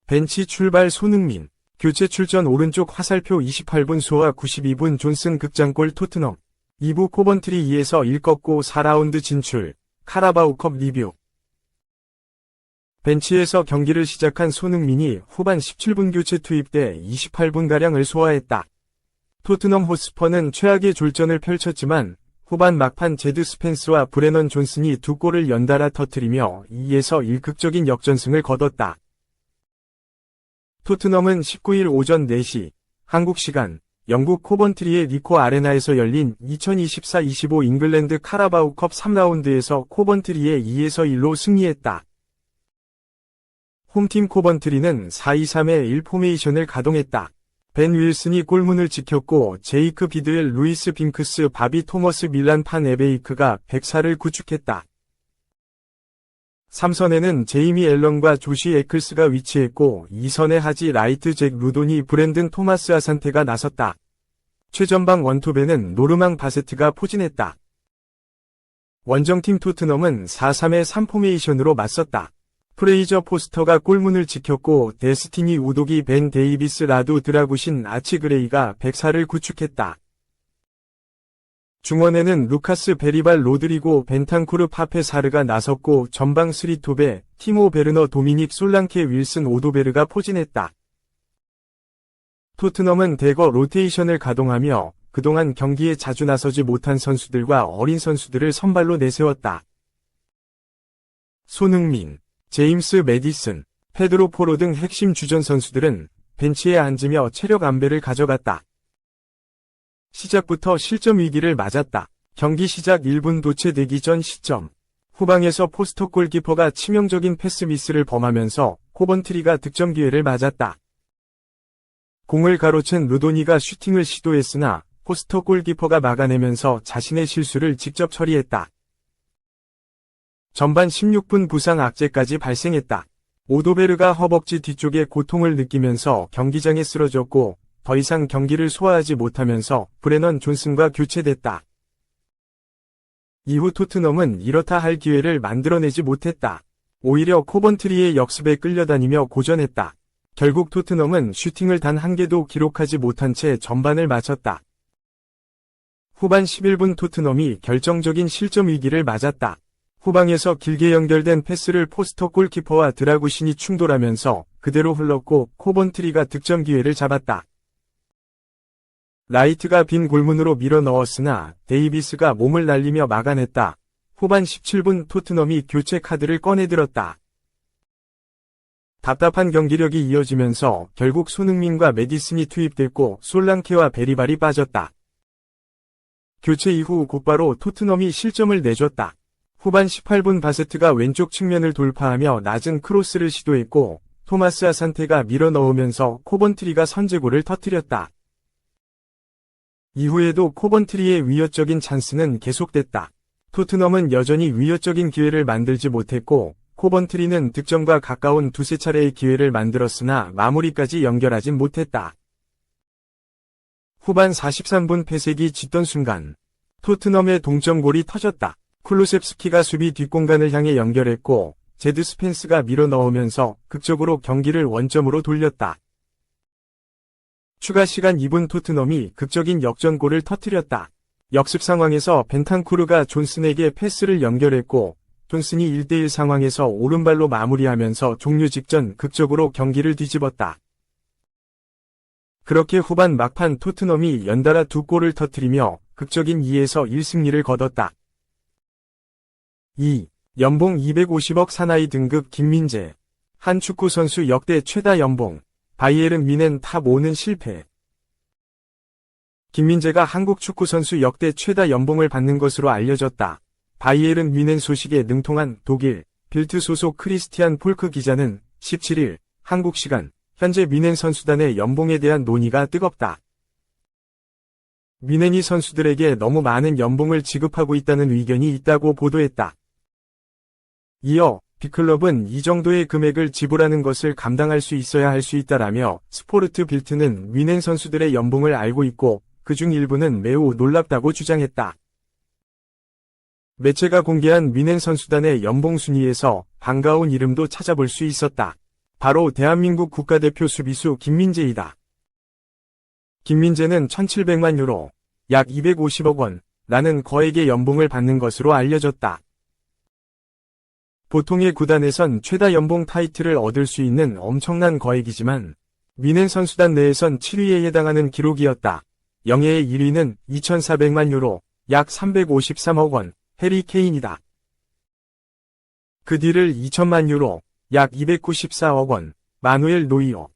벤치 출발 손흥민. 교체 출전 오른쪽 화살표 28분 소아 92분 존슨 극장골 토트넘. 2부 코번트리 2에서 1 꺾고 4라운드 진출. 카라바오컵 리뷰. 벤치에서 경기를 시작한 손흥민이 후반 17분 교체 투입돼 28분가량을 소화했다. 토트넘 호스퍼는 최악의 졸전을 펼쳤지만 후반 막판 제드 스펜스와 브레넌 존슨이 두 골을 연달아 터뜨리며 2에서 1 극적인 역전승을 거뒀다. 토트넘은 19일 오전 4시 한국 시간 영국 코번트리의 니코 아레나에서 열린 2024-25 잉글랜드 카라바오컵 3라운드에서 코번트리에 2에서 1로 승리했다. 홈팀 코번트리는 4-2-3의 1 포메이션을 가동했다. 벤 윌슨이 골문을 지켰고 제이크 비드엘, 루이스 빙크스, 바비 토머스, 밀란 판 에베이크가 백사를 구축했다. 3선에는 제이미 앨런과 조시 에클스가 위치했고 2선에 하지 라이트, 잭 루도니, 브랜든 토마스 아산테가 나섰다. 최전방 원톱에는 노르망 바세트가 포진했다. 원정팀 토트넘은 4-3의 3 포메이션으로 맞섰다. 프레이저 포스터가 골문을 지켰고 데스티니 우도기, 벤 데이비스, 라두 드라구신, 아치 그레이가 백사를 구축했다. 중원에는 루카스 베리발, 로드리고, 벤탄쿠르, 파페사르가 나섰고 전방 3톱에 티모 베르너, 도미닉 솔랑케, 윌슨, 오도베르가 포진했다. 토트넘은 대거 로테이션을 가동하며 그동안 경기에 자주 나서지 못한 선수들과 어린 선수들을 선발로 내세웠다. 손흥민, 제임스 매디슨, 페드로 포로 등 핵심 주전 선수들은 벤치에 앉으며 체력 안배를 가져갔다. 시작부터 실점 위기를 맞았다. 경기 시작 1분 도체되기 전 시점. 후방에서 포스터 골키퍼가 치명적인 패스 미스를 범하면서 코번트리가 득점 기회를 맞았다. 공을 가로챈 루도니가 슈팅을 시도했으나 포스터 골키퍼가 막아내면서 자신의 실수를 직접 처리했다. 전반 16분 부상 악재까지 발생했다. 오도베르가 허벅지 뒤쪽에 고통을 느끼면서 경기장에 쓰러졌고 더 이상 경기를 소화하지 못하면서 브레넌 존슨과 교체됐다. 이후 토트넘은 이렇다 할 기회를 만들어내지 못했다. 오히려 코번트리의 역습에 끌려다니며 고전했다. 결국 토트넘은 슈팅을 단 한 개도 기록하지 못한 채 전반을 마쳤다. 후반 11분 토트넘이 결정적인 실점 위기를 맞았다. 후방에서 길게 연결된 패스를 포스터 골키퍼와 드라구신이 충돌하면서 그대로 흘렀고 코번트리가 득점 기회를 잡았다. 라이트가 빈 골문으로 밀어 넣었으나 데이비스가 몸을 날리며 막아냈다. 후반 17분 토트넘이 교체 카드를 꺼내들었다. 답답한 경기력이 이어지면서 결국 손흥민과 매디슨이 투입됐고 솔랑케와 베리발이 빠졌다. 교체 이후 곧바로 토트넘이 실점을 내줬다. 후반 18분 바세트가 왼쪽 측면을 돌파하며 낮은 크로스를 시도했고 토마스 아산테가 밀어 넣으면서 코번트리가 선제골을 터뜨렸다. 이후에도 코번트리의 위협적인 찬스는 계속됐다. 토트넘은 여전히 위협적인 기회를 만들지 못했고 코번트리는 득점과 가까운 두세 차례의 기회를 만들었으나 마무리까지 연결하진 못했다. 후반 43분 패색이 짙던 순간 토트넘의 동점골이 터졌다. 쿨루셉스키가 수비 뒷공간을 향해 연결했고 제드 스펜스가 밀어 넣으면서 극적으로 경기를 원점으로 돌렸다. 추가 시간 2분 토트넘이 극적인 역전골을 터뜨렸다. 역습 상황에서 벤탄쿠르가 존슨에게 패스를 연결했고 존슨이 1대1 상황에서 오른발로 마무리하면서 종료 직전 극적으로 경기를 뒤집었다. 그렇게 후반 막판 토트넘이 연달아 두 골을 터뜨리며 극적인 2에서 1 승리를 거뒀다. 2. 연봉 250억 사나이 등급 김민재. 한 축구선수 역대 최다 연봉. 바이에른 뮌헨 탑 5는 실패. 김민재가 한국 축구선수 역대 최다 연봉을 받는 것으로 알려졌다. 바이에른 뮌헨 소식에 능통한 독일 빌트 소속 크리스티안 폴크 기자는 17일 한국 시간 현재 뮌헨 선수단의 연봉에 대한 논의가 뜨겁다. 뮌헨이 선수들에게 너무 많은 연봉을 지급하고 있다는 의견이 있다고 보도했다. 이어 B클럽은 이 정도의 금액을 지불하는 것을 감당할 수 있어야 할 수 있다라며 스포르트 빌트는 뮌헨 선수들의 연봉을 알고 있고 그중 일부는 매우 놀랍다고 주장했다. 매체가 공개한 뮌헨 선수단의 연봉 순위에서 반가운 이름도 찾아볼 수 있었다. 바로 대한민국 국가대표 수비수 김민재이다. 김민재는 1,700만 유로, 약 250억 원, 라는 거액의 연봉을 받는 것으로 알려졌다. 보통의 구단에선 최다 연봉 타이틀을 얻을 수 있는 엄청난 거액이지만 미넨 선수단 내에선 7위에 해당하는 기록이었다. 영예의 1위는 2,400만 유로, 약 353억 원, 해리 케인이다. 그 뒤를 2천만 유로, 약 294억 원, 마누엘 노이어,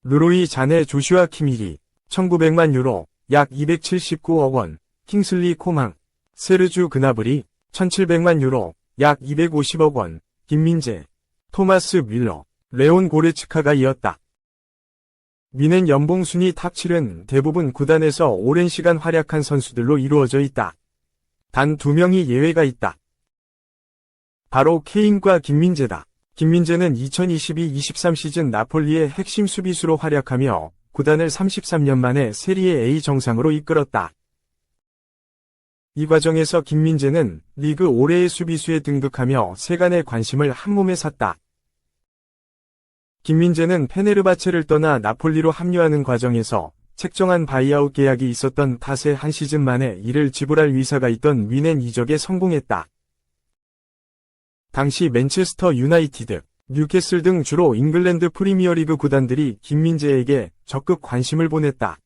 르로이 자네 조슈아 키밀이, 1,900만 유로, 약 279억 원, 킹슬리 코망, 세르주 그나브리, 1,700만 유로, 약 250억 원, 김민재, 토마스 뮬러, 레온 고레츠카가 이었다. 미넨 연봉 순위 탑7은 대부분 구단에서 오랜 시간 활약한 선수들로 이루어져 있다. 단 2명이 예외가 있다. 바로 케인과 김민재다. 김민재는 2022-23 시즌 나폴리의 핵심 수비수로 활약하며 구단을 33년 만에 세리에 A 정상으로 이끌었다. 이 과정에서 김민재는 리그 올해의 수비수에 등극하며 세간의 관심을 한몸에 샀다. 김민재는 페네르바체를 떠나 나폴리로 합류하는 과정에서 책정한 바이아웃 계약이 있었던 탓에 한 시즌 만에 이를 지불할 위사가 있던 미넨 이적에 성공했다. 당시 맨체스터 유나이티드, 뉴캐슬 등 주로 잉글랜드 프리미어리그 구단들이 김민재에게 적극 관심을 보냈다.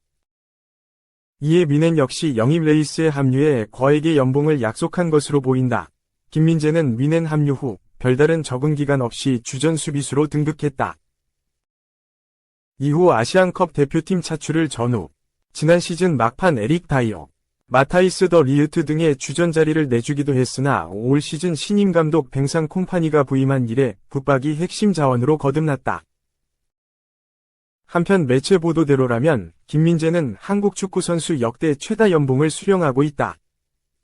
이에 미넨 역시 영입 레이스에 합류해 거액의 연봉을 약속한 것으로 보인다. 김민재는 미넨 합류 후 별다른 적응 기간 없이 주전 수비수로 등극했다. 이후 아시안컵 대표팀 차출을 전후 지난 시즌 막판 에릭 다이어, 마타이스 더 리흐트 등의 주전 자리를 내주기도 했으나 올 시즌 신임 감독 뱅상 콤파니가 부임한 이래 붙박이 핵심 자원으로 거듭났다. 한편 매체 보도대로라면 김민재는 한국 축구선수 역대 최다 연봉을 수령하고 있다.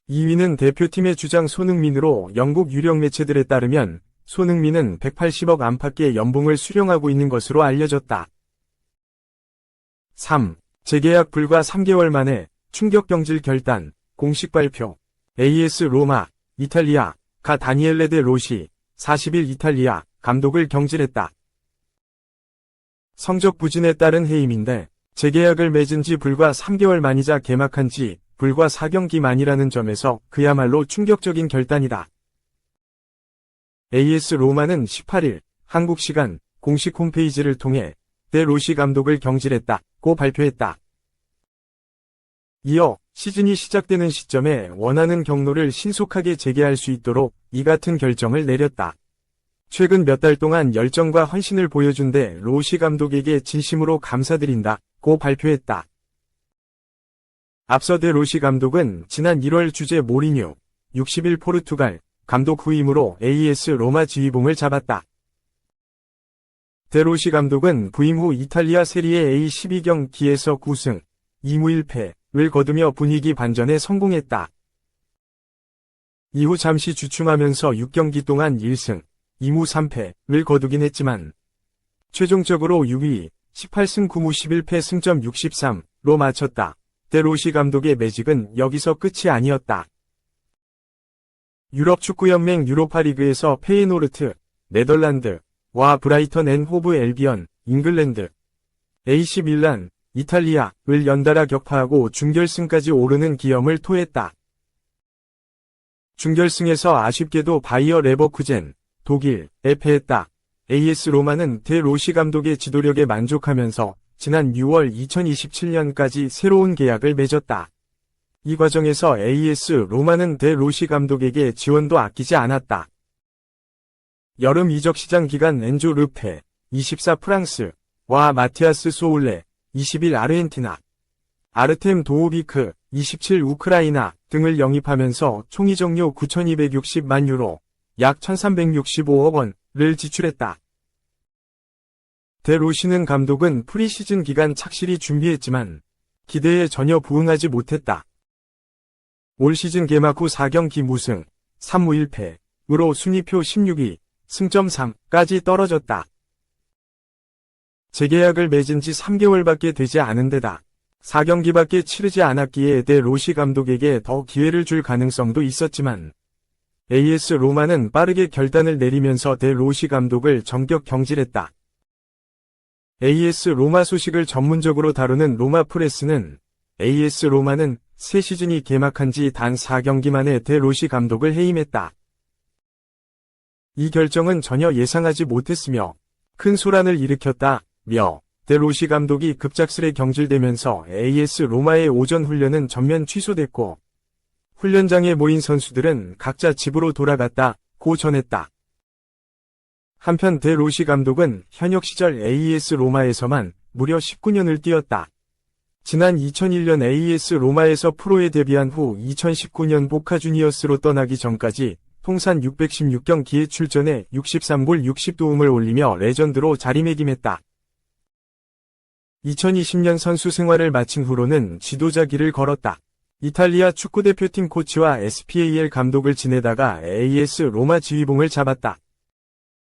2위는 대표팀의 주장 손흥민으로 영국 유력 매체들에 따르면 손흥민은 180억 안팎의 연봉을 수령하고 있는 것으로 알려졌다. 3. 재계약 불과 3개월 만에 충격 경질 결단, 공식 발표. AS 로마, 이탈리아, 가 다니엘레 데 로시, 40일 이탈리아, 감독을 경질했다. 성적 부진에 따른 해임인데 재계약을 맺은 지 불과 3개월 만이자 개막한 지 불과 4경기 만이라는 점에서 그야말로 충격적인 결단이다. AS 로마는 18일 한국 시간 공식 홈페이지를 통해 데 로시 감독을 경질했다고 발표했다. 이어 시즌이 시작되는 시점에 원하는 경로를 신속하게 재개할 수 있도록 이 같은 결정을 내렸다. 최근 몇 달 동안 열정과 헌신을 보여준 데 로시 감독에게 진심으로 감사드린다고 발표했다. 앞서 데 로시 감독은 지난 1월 주재 모리뉴, 60일 포르투갈 감독 후임으로 AS 로마 지휘봉을 잡았다. 데 로시 감독은 부임 후 이탈리아 세리에 A 12경기에서 9승, 2무 1패를 거두며 분위기 반전에 성공했다. 이후 잠시 주춤하면서 6경기 동안 1승, 2무 3패를 거두긴 했지만 최종적으로 6위, 18승 9무 11패 승점 63로 마쳤다. 데 로시 감독의 매직은 여기서 끝이 아니었다. 유럽 축구연맹 유로파리그에서 페이노르트, 네덜란드와 브라이턴 앤 호브 엘비언, 잉글랜드, AC 밀란, 이탈리아를 연달아 격파하고 준결승까지 오르는 기염을 토했다. 준결승에서 아쉽게도 바이어 레버쿠젠, 독일에 패했다. AS 로마는 데 로시 감독의 지도력에 만족하면서 지난 6월 2027년까지 새로운 계약을 맺었다. 이 과정에서 AS 로마는 데 로시 감독에게 지원도 아끼지 않았다. 여름 이적 시장 기간 엔조 르페, 24 프랑스와 마티아스 소울레, 21 아르헨티나, 아르템 도우비크, 27 우크라이나 등을 영입하면서 총 이적료 9,260만 유로, 약 1,365억 원을 지출했다. 데 로시는 감독은 프리시즌 기간 착실히 준비했지만 기대에 전혀 부응하지 못했다. 올 시즌 개막 후 4경기 무승, 3무 1패으로 순위표 16위, 승점 3까지 떨어졌다. 재계약을 맺은 지 3개월밖에 되지 않은 데다 4경기밖에 치르지 않았기에 데 로시 감독에게 더 기회를 줄 가능성도 있었지만 AS 로마는 빠르게 결단을 내리면서 데 로시 감독을 정격 경질했다. AS 로마 소식을 전문적으로 다루는 로마 프레스는 AS 로마는 새 시즌이 개막한 지 단 4경기 만에 데 로시 감독을 해임했다. 이 결정은 전혀 예상하지 못했으며 큰 소란을 일으켰다며 데 로시 감독이 급작스레 경질되면서 AS 로마의 오전 훈련은 전면 취소됐고 훈련장에 모인 선수들은 각자 집으로 돌아갔다고 전했다. 한편 데 로시 감독은 현역 시절 AS 로마에서만 무려 19년을 뛰었다. 지난 2001년 AS 로마에서 프로에 데뷔한 후 2019년 보카 주니어스로 떠나기 전까지 통산 616경기에 출전해 63골 60도움을 올리며 레전드로 자리매김했다. 2020년 선수 생활을 마친 후로는 지도자 길을 걸었다. 이탈리아 축구대표팀 코치와 SPAL 감독을 지내다가 AS 로마 지휘봉을 잡았다.